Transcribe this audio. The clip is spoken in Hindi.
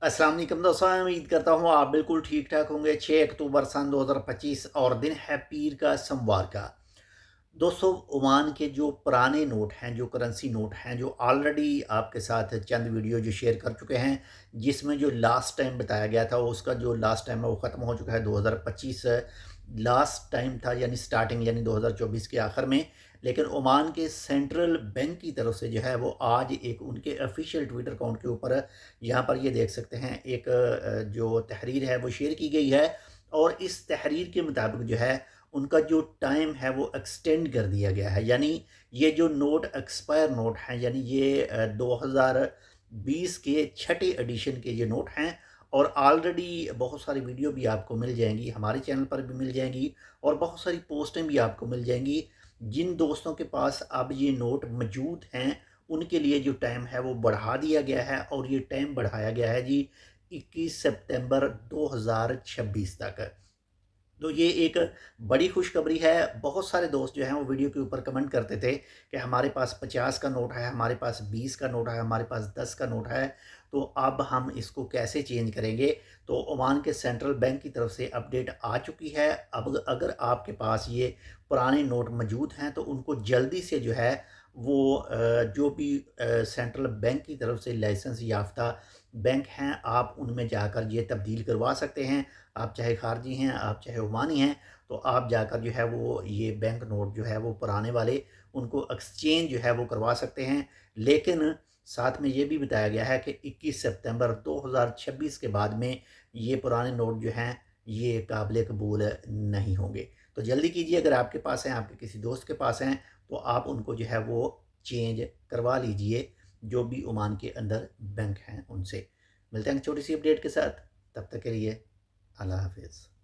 अस्सलाम वालेकुम दोस्तों, मैं उम्मीद करता हूँ आप बिल्कुल ठीक ठाक होंगे। 6 अक्टूबर सन 2025 और दिन है पीर का सोमवार का। दोस्तों, ओमान के जो पुराने नोट हैं, जो करेंसी नोट हैं, जो ऑलरेडी आपके साथ चंद वीडियो जो शेयर कर चुके हैं, जिसमें जो लास्ट टाइम बताया गया था उसका जो लास्ट टाइम है वो ख़त्म हो चुका है। 2025 लास्ट टाइम था, यानी स्टार्टिंग, यानी 2024 के आखिर में। लेकिन ओमान के सेंट्रल बैंक की तरफ से जो है वो आज एक उनके ऑफिशियल ट्विटर अकाउंट के ऊपर, यहाँ पर ये देख सकते हैं, एक जो तहरीर है वो शेयर की गई है। और इस तहरीर के मुताबिक जो है उनका जो टाइम है वो एक्सटेंड कर दिया गया है। यानी ये जो नोट एक्सपायर नोट हैं, यानी ये 2020 के छठे एडिशन के ये नोट हैं। और ऑलरेडी बहुत सारी वीडियो भी आपको मिल जाएंगी, हमारे चैनल पर भी मिल जाएंगी, और बहुत सारी पोस्टें भी आपको मिल जाएंगी। जिन दोस्तों के पास अब ये नोट मौजूद हैं उनके लिए जो टाइम है वो बढ़ा दिया गया है, और ये टाइम बढ़ाया गया है जी 21 सितंबर 2026 तक। तो ये एक बड़ी खुशखबरी है। बहुत सारे दोस्त जो हैं वो वीडियो के ऊपर कमेंट करते थे कि हमारे पास 50 का नोट है, हमारे पास 20 का नोट है, हमारे पास 10 का नोट है, तो अब हम इसको कैसे चेंज करेंगे। तो ओमान के सेंट्रल बैंक की तरफ से अपडेट आ चुकी है। अब अगर आपके पास ये पुराने नोट मौजूद हैं तो उनको जल्दी से जो है वो जो भी सेंट्रल बैंक की तरफ से लाइसेंस याफ्ता बैंक हैं, आप उनमें जाकर ये तब्दील करवा सकते हैं। आप चाहे खारजी हैं, आप चाहे ओमानी हैं, तो आप जाकर जो है वो ये बैंक नोट जो है वो पुराने वाले उनको एक्सचेंज जो है वो करवा सकते हैं। लेकिन साथ में ये भी बताया गया है कि 21 सितंबर 2026 के बाद में ये पुराने नोट जो हैं ये काबिल कबूल नहीं होंगे। तो जल्दी कीजिए, अगर आपके पास हैं, आपके किसी दोस्त के पास हैं, तो आप उनको जो है वो चेंज करवा लीजिए, जो भी ओमान के अंदर बैंक हैं उनसे। मिलते हैं छोटी सी अपडेट के साथ, तब तक के लिए अल्लाह हाफिज़।